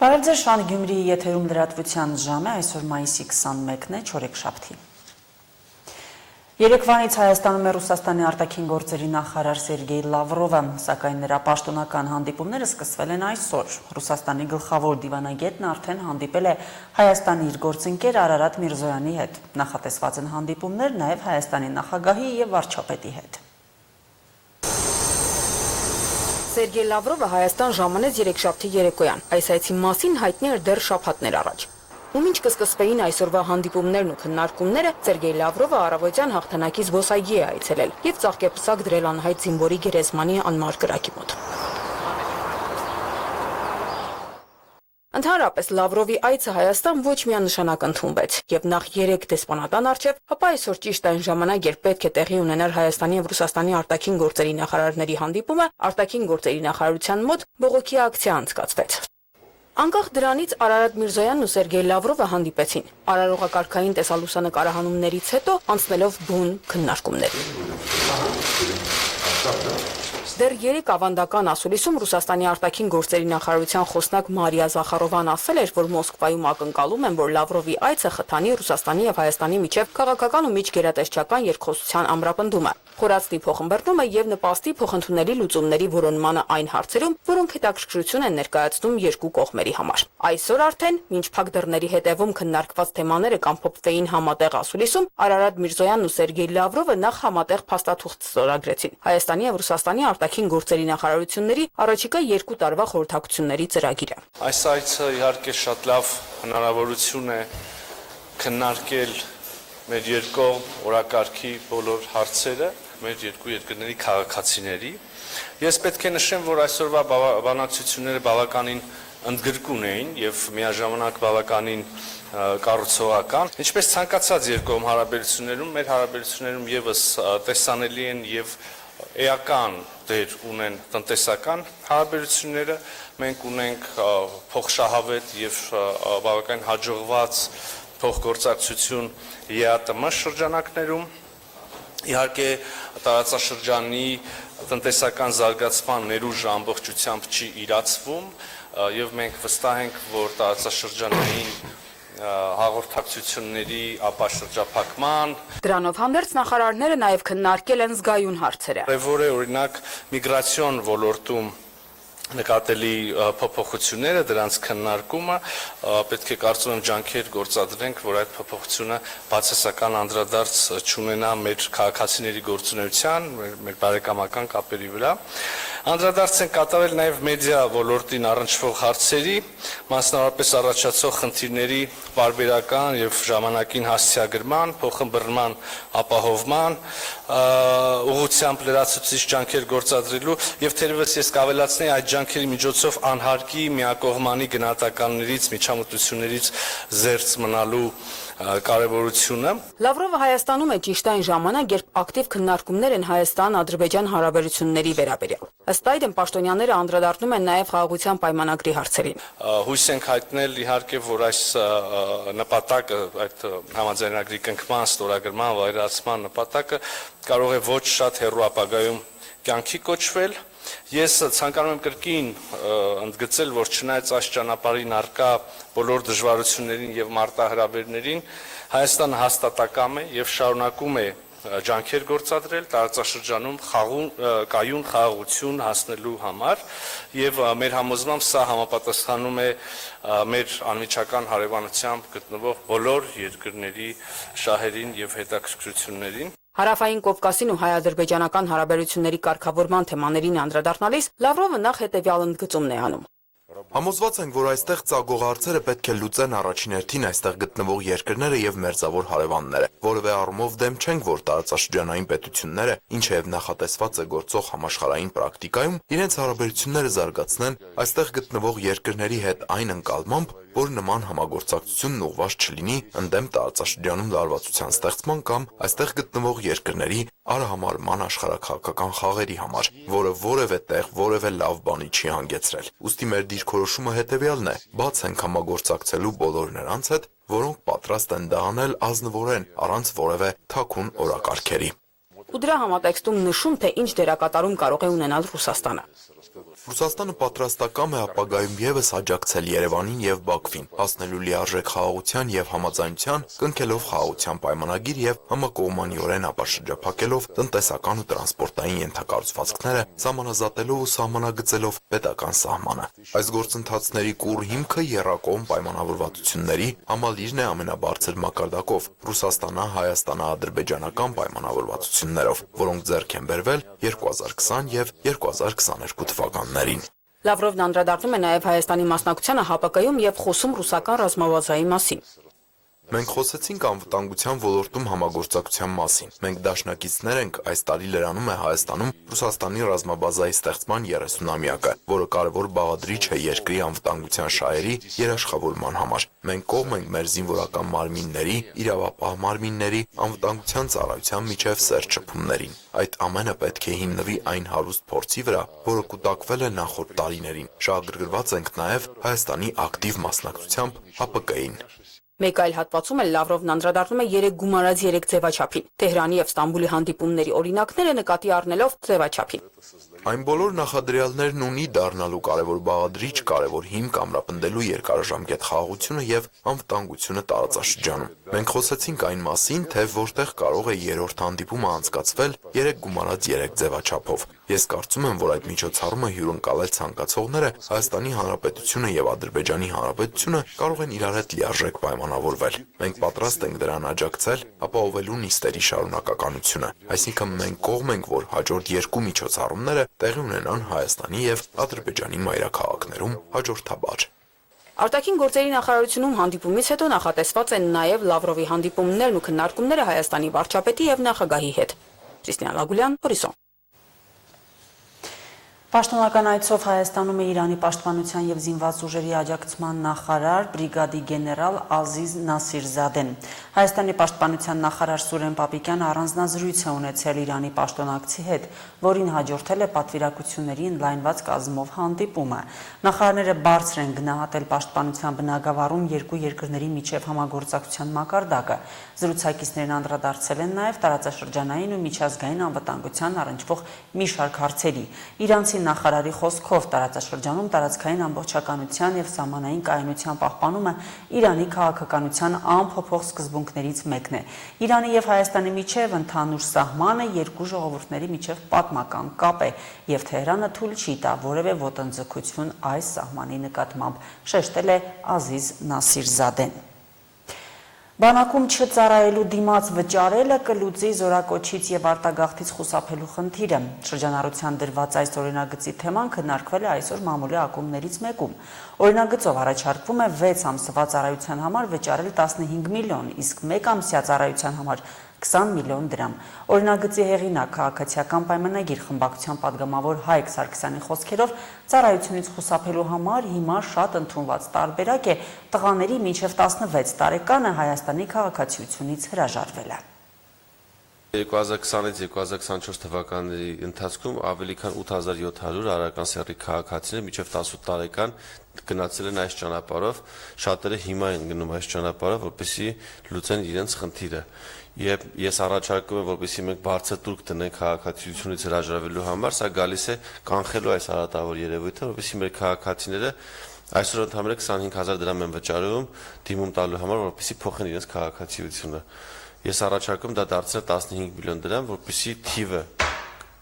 Բարև ձեզ, Շան Գյումրիի եթերում լրատվության ժամը, այսօր մայիսի 21-ն է, չորեքշաբթի։ Երեկվանից Հայաստանում է Ռուսաստանի արտաքին գործերի նախարար Սերգեյ Լավրովը, սակայն նրա պաշտոնական հանդիպումները սկսվել են այսօր։ Ռուսաստանի գլխավոր դիվանագետն արդեն հանդիպել է Հայաստանի իր գործընկեր Արարատ Միրզոյանի հետ։ Նախատեսված են հանդիպումներ նաև Հայաստանի նախագահի և վարչապետի հետ։ Սերգեյ Լավրովը Հայաստան ժամանեց երեքշաբթի երեկոյան, այս այցի մասին հայտնի էր դեռ շաբաթներ առաջ։ Ու մինչ կսկսվեին այսօրվա հանդիպումներն ու քննարկումները, Սերգեյ Լավրովը առավոտյան հաղթանակի զբոսայգի է այցելել և ծաղկեպսակ դրել անհայտ զինվորի գերեզմանի անմար կրակի մոտ։ Ընդհանրապես Լավրովի այցը Հայաստան ոչ միանշանակ ընդունվեց և նախ 3 դեսպանատան առջև, ապա այսօր ճիշտ այն ժամանակ, երբ պետք է տեղի ունենար Հայաստանի և Ռուսաստանի արտաքին գործերի նախարարների հանդիպումը, արտաքին գործերի նախարարության մոտ բողոքի ակցիա անցկացվեց։ Անկախ դրանից Արարատ Միրզոյանն ու Սերգեյ Լավրովը հանդիպեցին, արարողակարգային տեսալուսանկարահանումներից հետո անցնելով բուն քննարկումների։ Դեռ 3 ավանդական ասուլիսում Ռուսաստանի արտաքին գործերի նախարարության խոսնակ Մարիա Զախարովան ասել էր, որ Մոսկվայում ակնկալում են, որ Լավրովի այցը խթանի Ռուսաստանի և Հայաստանի միջև քաղաքական ու միջգերատեսչական երկխոսության ամրապնդումը, խորացնի փոխըմբռնումը և նպաստի փոխընդունելի լուծումների որոնմանը այն հարցերում, որոնք հետաքրքրություն են ներկայացնում երկու կողմերի համար։ Այսօր արդեն, մինչ փակ դռների հետևում քննարկված թեմաները կամփոփվեին համատեղ ասուլիսում, Արարատ Միրզոյանն ու Սերգեյ Լավրովը նախ համատեղ փաստաթուղթ ստորագրեցին Հայաստանի և Ռուսաստանի արտաքին գործերի նախարարությունների առաջիկա 2 տարվա խորհրդակցությունների ծրագիրը։ Այս այցը իհարկե շատ լավ հնարավորություն է քննարկել մեր երկկողմ օրակարգի բոլոր հարցերը, մեր երկու երկրների քաղաքացիների։ Ես պետք է նշեմ, որ այսօրվա բանակցությունները բավականին ընդգրկուն էին և միաժամանակ բավականին կառուցողական, ինչպես ցանկացած երկկողմ հարաբերություններում, մեր հարաբերություններում ևս տեսանելի են և էական դեր ունեն տնտեսական հարաբերությունները, մենք ունենք փոխշահավետ և բավական հաջողված փոխգործակցություն ԵԱՏՄ շրջանակներում, իհարկե տարածաշրջանի տնտեսական զարգացման ներուժը ամբողջությամբ չի իրացվում և մենք վստահ ենք, որ տարածաշրջանային հաղորդակցությունների ապաշրջափակման։ Դրանով հանդերձ նախարարները նաև քննարկել են զգայուն հարցերը։ Կարևոր է օրինակ միգրացիոն ոլորտում նկատելի փոփոխությունները, դրանց քննարկումը, պետք է կարծում եմ ջանքեր գործադրենք, որ այդ փոփոխությունը բացասական անդրադարձ չունենա մեր քաղաքացիների գործունեության, մեր բարեկամական կապերի վրա։ Անդրադարձ են կատարել նաև մեդիա ոլորտին առնչվող հարցերի, մասնավորապես առաջացող խնդիրների պարբերական և ժամանակին հասցեագրման, փոխըմբռնման ապահովման ուղղությամբ լրացուցիչ ջանքեր գործադրելու և թերևս ես կավելացնեի այդ ջանքերի միջոցով անհարկի միակողմանի գնահատականներից, միջամտություններից զերծ մնալու կարևորությունը։ Լավրովը Հայաստանում է ճիշտ այն ժամանակ, երբ ակտիվ քննարկումներ են Հայաստան-Ադրբեջան հարաբերությունների վերաբերյալ։ Ըստ այդմ պաշտոնյաները անդրադառնում են նաև խաղաղության պայմանագրի հարցերին։ Հույս ենք հայտնել իհարկե, որ այս նպատակը, այդ համաձայնագրի կնքման, ստորագրման, վայրացման նպատակը կարող է ոչ շատ հեռու ապագայում կյանքի կոչվել։ Ես ցանկանում եմ կրկին ընդգծել, որ չնայած այս ճանապարհին առկա բոլոր դժվարություններին և մարտահրավերներին, Հայաստանը հաստատակամ է և շարունակում է ջանքեր գործադրել տարածաշրջանում կայուն խաղաղություն հասնելու համար և մեր համոզմամբ սա համապատասխանում է մեր անմիջական հարևանությամբ գտնվող բոլոր երկրների շահերին և հետաքրքրություններին։ Հարավային Կովկասին ու հայ-ադրբեջանական հարաբերությունների կարգավորման թեմաներին անդրադառնալիս Լավրովը նախ հետևյալ ընդգծումն է անում։ Համոզված ենք, որ այստեղ ծագող հարցերը պետք է լուծեն առաջին հերթին այստեղ գտնվող երկրները և մերձավոր հարևանները։ Որևէ առումով դեմ չենք, որ տարածաշրջանային պետությունները, ինչև նախատեսված է գործող համաշխարհային պրակտիկայում, իրենց հարաբերությունները զարգացնեն այստեղ գտնվող երկրների հետ այն ընկալմամբ, որ նման համագործակցությունն ուղղված չլինի ընդդեմ տարածաշրջանում լարվածության ստեղծման կամ այստեղ գտնվող երկրների արհամարման աշխարհաքաղաքական խաղերի համար, որը որևէ տեղ որևէ լավ բանի չի հանգեցրել։ Ուստի մեր դիրքորոշումը հետևյալն է՝ բաց ենք համագործակցելու բոլոր նրանց հետ, որոնք պատրաստ են դա անել ազնվորեն, առանց որևէ թաքուն օրակարգերի։ ու դրա համատեքստում նշում, թե ինչ դերակատարում կարող է ունենալ Ռուսաստանը։ Ռուսաստանը պատրաստակամ է ապագայում եւս աջակցել Երևանին եւ Բաքվին, հասնելու լիարժեք խաղաղության եւ համաձայնության, կնքելով խաղաղության պայմանագիր եւ համակողմանիորեն ապաշրջափակելով տնտեսական ու տրանսպորտային ենթակառուցվածքները, սահմանազատելով ու սահմանագծելով պետական սահմանը։ Այս գործընթացների կուռ հիմքը եռակողմ պայմանավորվածությունների համալիրն է ամենաբարձր մակարդակով՝ Ռուսաստանա-Հայաստանա-ադրբեջանական պայմանավորվածություններով, որոնք ձեռք են բերվել 2020 եւ 2022 թվականներին։ Լավրովն անդրադառնում է նաև Հայաստանի մասնակցությանը ՀԱՊԿ-ում եւ խոսում ռուսական ռազմավազայի մասին։ Մենք խոսեցինք անվտանգության ոլորտում համագործակցության մասին։ Մենք դաշնակիցներ ենք, այս տարի լրանում է Հայաստանում Ռուսաստանի ռազմաբազայի ստեղծման 30-ամյակը, որը կարևոր բաղադրիչ է երկրի անվտանգության շահերի երաշխավորման համար։ Մենք կողմ ենք մեր զինվորական մարմինների, իրավապահ մարմինների, անվտանգության ծառայության միջև սերտ շփումներին։ Այդ ամենը պետք է հիմնվի այն հարուստ փորձի վրա, որը կուտակվել է նախորդ տարիներին։ Շահագրգռված ենք նաև Հայաստանի ակտիվ մասնակցությամբ ՀԱՊԿ-ին։ Մեկ այլ հատվածում էլ Լավրովն անդրադառնում է 3 գումարած 3 ձևաչափին, Թեհրանի եւ Ստամբուլի հանդիպումների օրինակները նկատի առնելով ձևաչափին։ Այն բոլոր նախադրյալներն ունի դառնալու կարևոր բաղադրիչ, կարևոր հիմք ամրապնդելու երկարաժամկետ խաղաղությունը եւ անվտանգությունը տարածաշրջանում։ Մենք խոսեցինք այն մասին, թե որտեղ կարող է երրորդ հանդիպումը անցկացվել 3 գումարած 3 ձևաչափով։ Ես կարծում եմ, որ այդ միջոցառումը հյուրընկալել ցանկացողները Հայաստանի Հանրապետությունը եւ Ադրբեջանի Հանրապետությունը կարող են իրար հետ լիարժեք պայմանավորվել։ Մենք պատրաստ ենք դրան աջակցել, ապահովելու նիստերի շարունակականությունը։ Այսինքն մենք կողմ ենք, որ հաջորդ երկու միջոցառումները տեղի ունենան Հայաստանի եւ Ադրբեջանի մայրաքաղաքներում հաջորդաբար։ Արտաքին գործերի նախարարությունում հանդիպումից հետո նախատեսված են նաև Լավրովի հանդիպումներն ու քննարկումները Հայաստանի վարչապետի եւ նախագահի հետ։ Քրիստիան Լագուլյան, Հորիսոն։ Պաշտոնական այցով Հայաստանում է Իրանի պաշտպանության եւ զինված ուժերի աջակցման նախարար բրիգադի գեներալ Ազիզ Նասիրզադեն։ Հայաստանի պաշտպանության նախարար Սուրեն Պապիկյանը առանձնազրույց է ունեցել Իրանի պաշտոնակցի հետ, որին հաջորդել է պատվիրակությունների ընդլայնված կազմով հանդիպումը։ Նախարարները բարձր են գնահատել պաշտպանության բնագավառում երկու երկրների միջև համագործակցության մակարդակը։ Զրուցակիցներն անդրադարձել են նաև տարածաշրջանային ու միջազգային անվտանգության առնչվող մի շարք հարցերի։ Իրանցի նախարարի խոսքով տարածաշրջանում տարածքային ամբողջականության եւ սահմանային կայունության պահպանումը Իրանի քաղաքականության անփոփոխ սկզբունքներից մեկն է։ Իրանի եւ Հայաստանի միջև ընդհանուր սահմանը երկու ժողովուրդների միջև պատմական կապ է եւ Թեհրանը թույլ չի տա որևէ ոտնձգություն այս սահմանի նկատմամբ, շեշտել է Ազիզ Նասիրզադեն։ Բանակում չծառայելու դիմաց վճարելը կլուծի զորակոչից եւ արտագաղթից խուսափելու խնդիրը։ Շրջանառության դրված այս օրինագծի թեման քննարկվել է այսօր մամուլի ակումբներից մեկում։ Օրինագծով առաջարկվում է 6 ամսվա ծառայության համար վճարել 15 միլիոն, իսկ 1 ամսյա ծառայության համար 20 միլիոն դրամ։ Օրինագծի հեղինակ քաղաքացիական պայմանագիր խմբակցության падգամավոր Հայկ Սարգսյանի խոսքերով ծառայությունից խուսափելու համար հիմա շատ ընդունված տարբերակ է տղաների մինչև 16 տարեկանը Հայաստանի քաղաքացիությունից հրաժարվելը։ 2020-ից 2024 թվականների ընթացքում ավելի քան 8700 արարական սեռի քաղաքացիներ մինչև 18 տարեկան գնացել են այս ճանապարհով, շատերը հիմա են գնում այս ճանապարհով, որպեսզի լուծեն իրենց խնդիրը։ Եվ ես առաջարկում եմ, որպեսզի մենք բարձր տուրք դնենք քաղաքացիությունից հրաժարվելու համար, սա գալիս է կանխելու այս արատավոր երևույթը, որպեսզի մեր քաղաքացիները այսօր ընդհանրապես 25000 դրամ են վճարում դիմում տալու համար, որպեսզի փոխեն իրենց քաղաքացիությունը։ Ես առաջարկում դա դարձնել 15 միլիոն դրամ, որպեսզի թիվը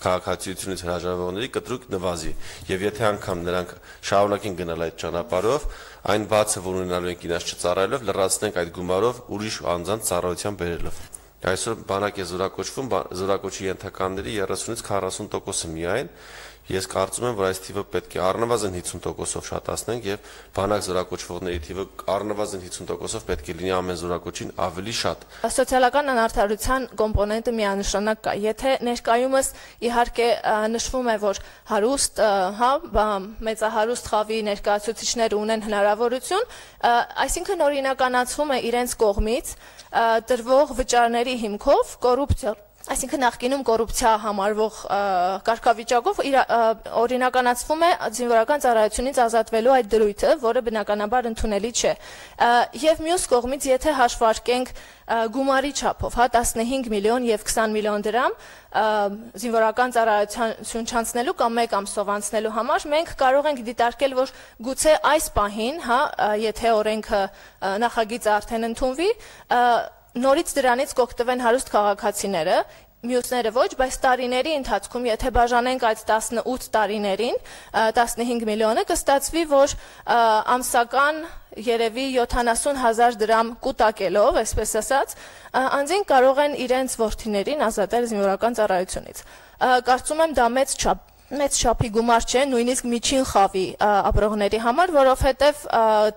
քաղաքացիությունից հրաժարվողների կտրուկ նվազի։ Եվ եթե անգամ նրանք շարունակեն գնալ այդ ճանապարհով, այն բացը, որ ունենալու են իրենց չծառայելով, լրացնենք այդ գումարով ուրիշ անձանց ծառայության բերելով։ Այսօր բանակ է զորակոչվում, զորակոչի ենթականների 30-ից 40%-ը միայն։ Ես կարծում եմ, որ այս թիվը պետք է առնվազն 50%-ով շատացնենք եւ բանակ զորակոչվողների թիվը առնվազն 50%-ով պետք է լինի ամեն զորակոչին ավելի շատ։ Սոցիալական անարդարության կոմպոնենտը միանշանակ կա։ Եթե ներկայումս իհարկե նշվում է, որ հարուստ, մեծահարուստ խավի ներկայացուցիչները ունեն հնարավորություն, այսինքն օրինականացվում է իրենց կողմից տրվող վճարների հիմքով կոռուպցիա Այսինքն նախկինում կոռուպցիա համարվող կարգավիճակով օրինականացվում է զինվորական ծառայությունից ազատվելու այդ դրույթը, որը բնականաբար ընդունելի չէ։ Եվ մյուս կողմից, եթե հաշվարկենք գումարի չափով, 15 միլիոն եւ 20 միլիոն դրամ զինվորական ծառայություն չանցնելու կամ 1 ամսով անցնելու համար, մենք կարող ենք դիտարկել, որ գուցե այս պահին, եթե օրենքը նախագիծը արդեն ընդունվի, նորից դրանից կօգտվեն հարուստ քաղաքացիները, մյուսները ոչ, բայց տարիների ընթացքում, եթե բաժանենք այդ 18 տարիներին, 15 միլիոնը կստացվի, որ ամսական երևի 70,000 դրամ կուտակելով, այսպես ասած, անձին կարող են իրենց որդիներին ազատել զինվորական ծառայությունից։ Կարծում եմ դա մեծ չափի գումար չէ, նույնիսկ միջին խավի ապրողների համար, որովհետև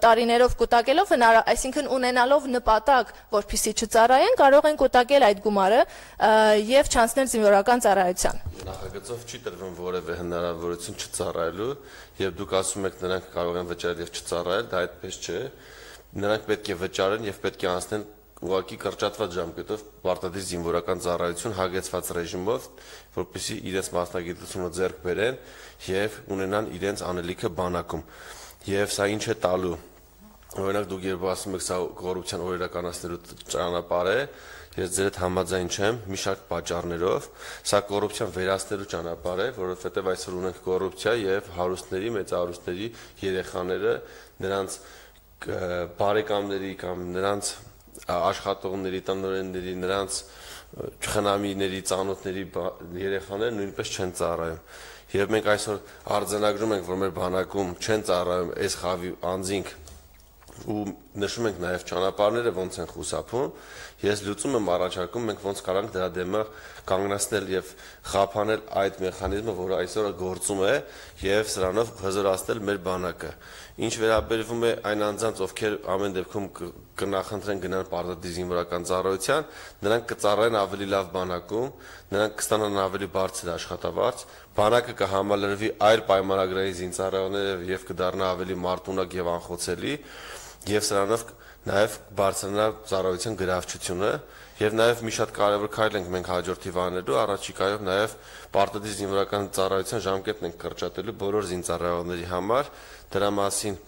տարիներով կուտակելով, այսինքն ունենալով նպատակ, որպեսզի չծառայեն, կարող են կուտակել այդ գումարը եւ չանցնել զինվորական ծառայության։ Նախագծով չի տրվում որևէ հնարավորություն չծառայելու, եւ դուք ասում եք նրանք կարող են վճարել եւ չծառայել, դա այդպես չէ։ Նրանք պետք է վճարեն եւ պետք է անցնեն ուղղակի կրճատված ժամկետով պարտադիր զինվորական ծառայություն հագեցված ռեժիմով, որպեսզի իրենց մասնագիտությունը ձեռք բերեն եւ ունենան իրենց անելիքը բանակում։ Եվ սա ինչ է տալու։ Օրինակ դուք երբ ասում եք սա կոռուպցիան օրինականացնելու ճանապարհ է, ես ձեր հետ համաձայն չեմ մի շարք պատճառներով, սա կոռուպցիան վերացնելու ճանապարհ է, որովհետեւ այսօր ունենք կոռուպցիա եւ հարուստների, մեծահարուստների երեխաները նրանց բարեկամների կամ նրանց աշխատողների, տնօրենների, նրանց խնամիների, ծանոթների երեխաները նույնպես չեն ծառայում։ Եվ մենք այսօր արձանագրում ենք, որ մեր բանակում չեն ծառայում այս խավի անձինք ու նշում ենք նաև ճանապարհները ոնց են խուսափում, ես լուծում եմ առաջարկում, մենք ոնց կարանք դրա դեմը կանգնեցնել եւ խափանել այդ մեխանիզմը, որը այսօր գործում է եւ սրանով հզորացնել մեր բանակը։ Ինչ վերաբերվում է այն անձանց, ովքեր ամեն դեպքում կնախընտրեն գնալ պարտադիր զինվորական ծառայության, նրանք կծառայեն ավելի լավ բանակում, նրանք կստանան ավելի բարձր աշխատավարձ, բանակը կհամալրվի այլ պայմանագրային զինծառայողներով եւ կդառնա ավելի մարտունակ եւ անխոցելի, եւ սրանով նաեւ բարձրանա ծառայության գրավչությունը եւ նաեւ մի շատ կարեւոր քայլ ենք մենք հաջորդ անելու, առաջիկայով նաեւ պարտադիր զինվորական ծառայության ժամկետն ենք կրճատելու բոլոր զինծառայողների համար, դրա մասին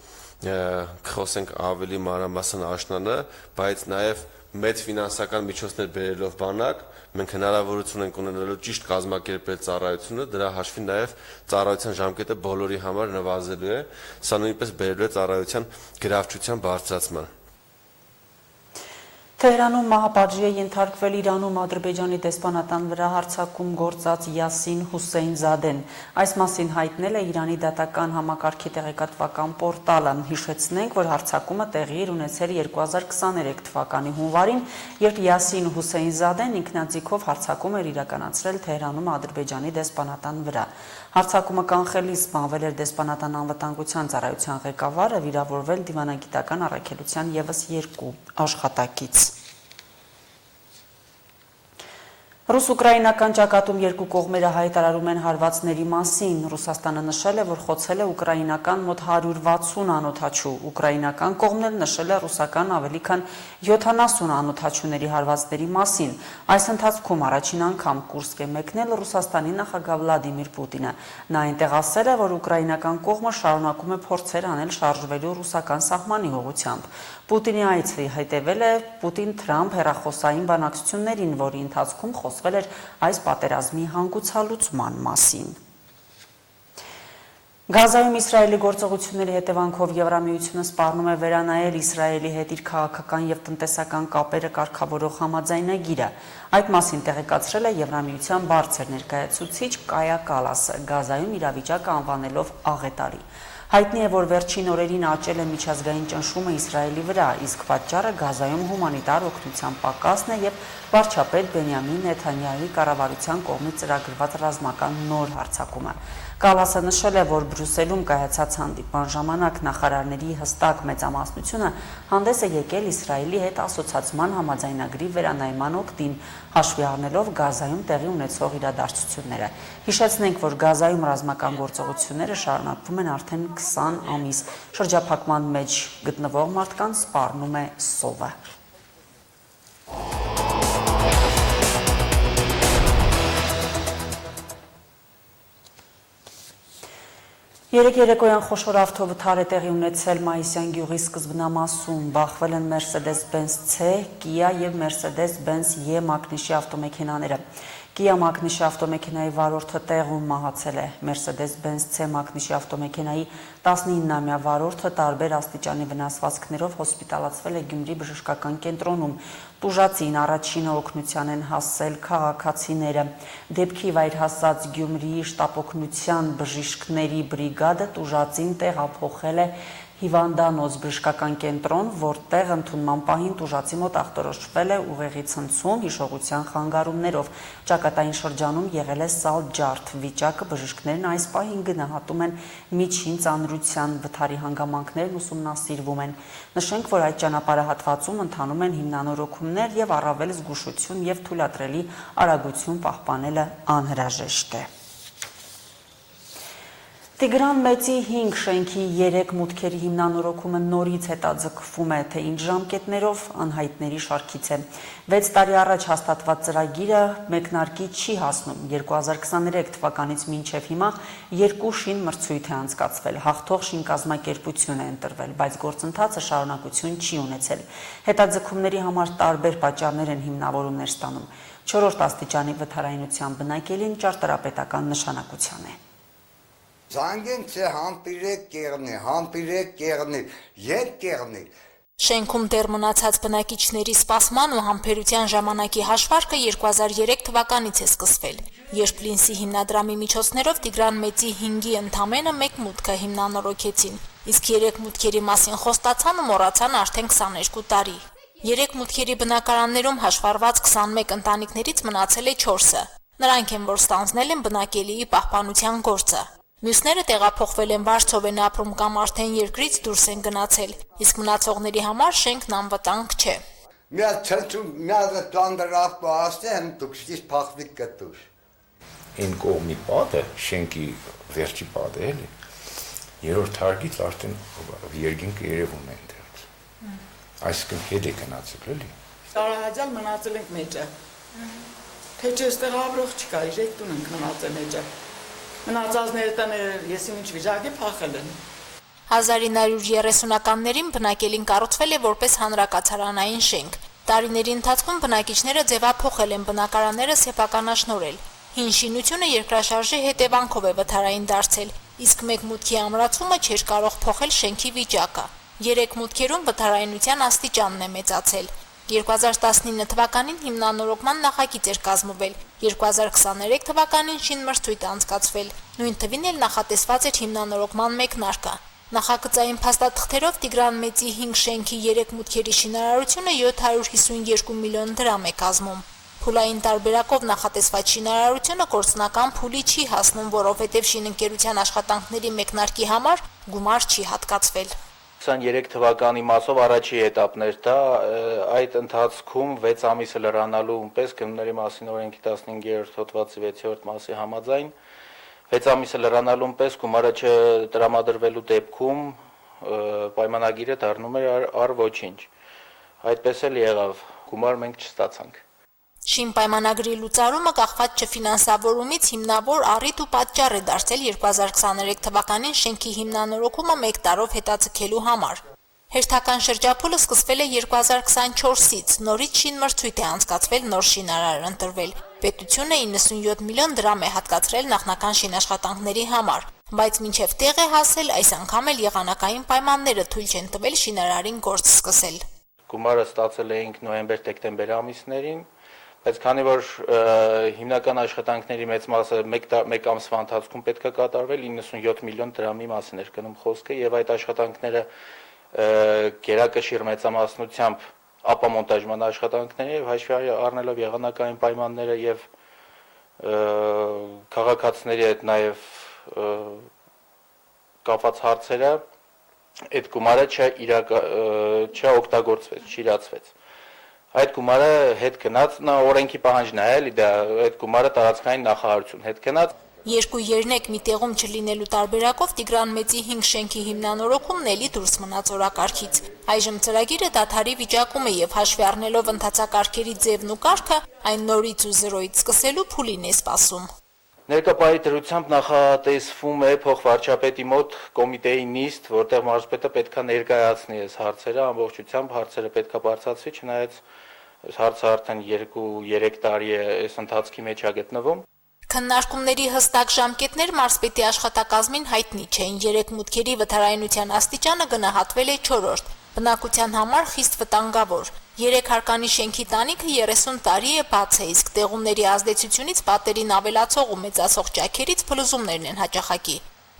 կխոսենք ավելի մանրամասն աշնանը, բայց նաեւ մեծ ֆինանսական միջոցներ բերելով բանակ, մենք հնարավորություն ենք ունենալու ճիշտ կազմակերպել ծառայությունը, դրա հաշվին նաեւ ծառայության ժամկետը բոլորի համար նվազելու է, սա նույնպես բերելու է ծառայության գրավչության բարձրացման։ Թեհրանում մահապատժի է ենթարկվել Իրանում Ադրբեջանի դեսպանատան վրա հարձակում գործած Յասին Հուսեյնզադեն։ Այս մասին հայտնել է Իրանի դատական համակարգի տեղեկատվական պորտալը։ Հիշեցնենք, որ հարձակումը տեղի էր ունեցել 2023 թվականի հունվարին, երբ Յասին Հուսեյնզադեն ինքնաձիգով հարձակում էր իրականացրել Թեհրանում Ադրբեջանի դեսպանատան վրա։ Հարձակումը կանխելիս սպանվել էր դեսպանատան անվտանգության ծառայության ղեկավարը, վիրավորվել դիվանագիտական առաքելության ևս 2 աշխատակից։ Ռուս-ուկրաինական ճակատում երկու կողմերը հայտարարում են հարվածների մասին։ Ռուսաստանը նշել է, որ խոցել է ուկրաինական մոտ 160 անօդաչու, ուկրաինական կողմն էլ նշել է ռուսական ավելի քան 70 անօդաչուների հարվածների մասին։ Այս ընթացքում առաջին անգամ Կուրսկ է մեկնել Ռուսաստանի նախագահ Վլադիմիր Պուտինը։ Նա այնտեղ ասել է, որ ուկրաինական կողմը շարունակում է փորձեր անել շարժվելու ռուսական սահմանի ուղղությամբ։ Պուտինի այցի հետևել է Պուտին-Թրամփ հեռախոսային բանակցություններին, որի ընթացքում խոսվել էր այս պատերազմի հանգուցալուծման մասին։ Գազայում Իսրայելի գործողությունների հետևանքով Եվրամիությունը սպառնում է վերանայել Իսրայելի հետ իր քաղաքական եւ տնտեսական կապերը կարգավորող համաձայնագիրը։ Այդ մասին տեղեկացրել է Եվրամիության բարձր ներկայացուցիչ Կայա Կալասը, Գազայում իրավիճակը անվանելով աղետալի։ Հայտնի է, որ վերջին օրերին աճել է միջազգային ճնշումը Իսրայելի վրա, իսկ պատճառը Գազայում հումանիտար օգնության պակասն է եւ վարչապետ Բենյամին Նեթանյահուի կառավարության կողմից ծրագրված ռազմական նոր հարձակումը։ Կալասը նշել է, որ Բրյուսելում կայացած հանդիպման ժամանակ նախարարների հստակ մեծամասնությունը հանդես է եկել Իսրայելի հետ ասոցացման համաձայնագրի վերանայման օգտին, հաշվի առնելով Գազայում տեղի ունեցող իրադարձությունները։ Հիշեցնենք, որ Գազայում ռազմական գործողությունները շարունակվում են արդեն 20 ամիս, շրջափակման մեջ գտնվող մարդկանց սպառնում է սովը։ Երեկ երեկոյան խոշոր ավտովթար է տեղի ունեցել Մայիսյան գյուղի սկզբնամասում, բախվել են Mercedes-Benz C, Kia եւ Mercedes-Benz E մակնիշի ավտոմեքենաները։ Kia մակնիշի ավտոմեքենայի վարորդը տեղում մահացել է։ Mercedes-Benz C մակնիշի ավտոմեքենայի 19-ամյա վարորդը տարբեր աստիճանի վնասվածքներով հոսպիտալացվել է Գյումրի բժշկական կենտրոնում։ Տուժածին առաջինը օգնության են հասել քաղաքացիները։ Դեպքի վայր հասած Գյումրիի շտապօգնության բժիշկների բրիգադը տուժածին տեղափոխել է Հիվանդանոց բժշկական կենտրոն, որտեղ ընդունման պահին տուժածի մոտ ախտորոշվել է ուղեղի ցնցում հիշողության խանգարումներով։ Ճակատային շրջանում եղել է սալ ջարդ վիճակը, բժիշկներն այս պահին գնահատում են միջին ծանրության, վթարի հանգամանքներն ուսումնասիրվում են։ Նշենք, որ այդ ճանապարհահատվածում ընթանում են հիմնանորոգումներ եւ առավել զգուշություն եւ թույլատրելի արագություն պահպանելը անհրաժեշտ է։ Տիգրան Մեծի 5 շենքի 3 մուտքերի հիմնանորոգումը նորից հետաձգվում է, թե ինչ ժամկետներով անհայտների շարքից է։ 6 տարի առաջ հաստատված ծրագիրը մեկնարկի չի հասնում։ 2023 թվականից մինչև հիմա 2 շին մրցույթ է անցկացվել, հաղթող շինկազմակերպություն է ընտրվել, բայց գործընթացը շարունակություն չի ունեցել։ Հետաձգումների համար տարբեր պատճառներ են հիմնավորումներ ստանում։ 4-րդ աստիճանի վթարայնության բնակելին ճարտարապետական նշանակության է։ Զանգեն չէ համբիրեք կեղնի, ետ կեղնի։ Շենքում դեռ մնացած բնակիչների սպասման ու համբերության ժամանակի հաշվարկը 2003 թվականից է սկսվել, երբ Լինսի հիմնադրամի միջոցներով Տիգրան Մեծի 5-ի ընդամենը 1 մուտքը հիմնանորոգեցին, իսկ 3 մուտքերի մասին խոստացան ու մոռացան արդեն 22 տարի։ 3 մուտքերի բնակարաններում հաշվառված 21 ընտանիքներից մնացել է 4-ը։ Նրանք են, որ ստանձնել են բնակելիի պահպանության գործը։ Մյուսները տեղափոխվել են Վարշավեն ապրում կամ արդեն երկրից դուրս են գնացել, իսկ մնացողների համար շենքն անվտանգ չէ։ Միա չնչում, միա տանդրավ պահաստեն, դուք շտիս պախվիկ կտուր։ Այն կողմի պատը, շենքի վերջի պատը էլի, երորդ հարգից արդեն երկինքը երևում է ընդեղից։ Այսինքն հետ է գնացել էլի։ Տարահաջալ մնացել ենք մեջը։ Թե չէ ստեղ ապրող չկա, իրեք տուն ենք մնացել մեջը։ Մնացածները տները եսի ինչ վիճակի փախել են։ 1930-ականներին բնակելին կառուցվել է որպես հանրակացարանային շենք։ Տարիների ընթացքում բնակիչները ձևափոխել են բնակարանները սեփականաշնորհել։ Հին շինությունը երկրաշարժի հետևանքով է վթարային դարձել, իսկ 1 մուտքի ամրացումը չէր կարող փոխել շենքի վիճակը։ 3 մուտքերում վթարայնության աստիճանն է մեծացել։ 2019 թվականին հիմնանորոգման նախագիծ էր կազմվել, 2023 թվականին շինմրցույթ անցկացվել, նույն թվին էլ նախատեսված էր հիմնանորոգման մեկնարկը։ Նախագծային փաստաթղթերով Տիգրան Մեծի 5 շենքի 3 մուտքերի շինարարությունը 752 միլիոն դրամ է կազմում։ Փուլային տարբերակով նախատեսված շինարարությունը գործնական փուլի չի հասնում, որովհետև շինընկերության աշխատանքների մեկնարկի համար գումար չի հատկացվել։ 23 թվականի մասով առաջի էտապներ դա, այդ ընթացքում 6 ամիսը լրանալու պես գնումների մասին օրենքի 15-րդ հոդվածի 6-րդ մասի համաձայն 6 ամիսը լրանալու պես գումարը չտրամադրվելու դեպքում պայմանագիրը դառնում էր առ ոչինչ։ Այդպես էլ եղավ, գումար մենք չստացանք։ Շին պայմանագրի լուծարումը կախված չֆինանսավորումից հիմնավոր առիթ ու պատճառ է դարձել 2023 թվականին շենքի հիմնանորոգումը 1 տարով հետաձգելու համար։ Հերթական շրջափուլը սկսվել է 2024-ից, նորից շինմրցույթ է անցկացվել նոր շինարար ընտրվել։ Պետությունը 97 միլիոն դրամ է հատկացրել նախնական շինաշխատանքների համար, բայց մինչև տեղ է հասել, այս անգամ էլ եղանակային պայմանները թույլ չեն տվել շինարարին գործ սկսել։ Գումարը ստացել էինք նոյեմբեր-դեկտեմբեր ամիսներին, բայց քանի որ հիմնական աշխատանքների մեծ մասը 1 ամսվա ընթացքում պետք է կատարվել 97 միլիոն դրամի մասին էր գնում խոսքը եւ այդ աշխատանքները գերակշիռ մեծամասնությամբ ապամոնտաժման աշխատանքներ եւ հաշվի առնելով եղանակային պայմանները եւ քաղաքացիների հետ նաեւ կապված հարցերը այդ գումարը չօգտագործվեց, չիրացվեց։ Այդ գումարը հետ գնաց, օրենքի պահանջն է, էլի դա այդ գումարը տարածքային նախարարություն հետ գնաց։ Երկու երնեք մի տեղում չլինելու տարբերակով Տիգրան Մեծի 5 շենքի հիմնանորոգումն էլի դուրս մնաց օրակարգից։ Այժմ ծրագիրը դադարի վիճակում է եւ հաշվի առնելով ընթացակարգերի ձևն ու կարգը, այն նորից ու զրոյից սկսելու փուլին է սպասում։ Ներկայ դրությամբ նախատեսվում է փոխվարչապետի մոտ կոմիտեի նիստ, որտեղ մարզպետը պետքա ներկայացնի այս հարցերը, ամբողջությամբ հարցերը պետքա բարձրացվի, չնայած այս հարցը արդեն 2-3 տարի է այս ընթացքի մեջ է գտնվում։ Քննարկումների հստակ ժամկետներ մարզպետի աշխատակազմին հայտնի չէին։ 3 մուտքերի վթարայնության աստիճանը գնահատվել է 4-րդ, բնակության համար խիստ վտանգավոր։ 3 հարկանի շենքի տանիքը 30 տարի է բաց է, իսկ տեղումների ազդեցությունից պատերին ավելացող ու մեծացող ճաքերից փլուզումներն են հաճախակի։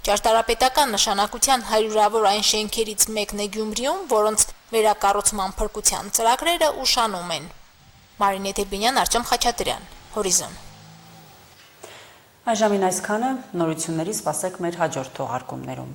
Ճարտարապետական նշանակության հարյուրավոր այն շենքերից մեկն է Գյումրիում, որոնց վերակառուցման փրկության ծրագրերը ուշանում են։ Մարինե Տերբինյան, Արտյոմ Խաչատրյան, Հորիզոն։ Այժմին այսքանը, նորությունների սպասեք մեր հաջորդ թողարկումներում։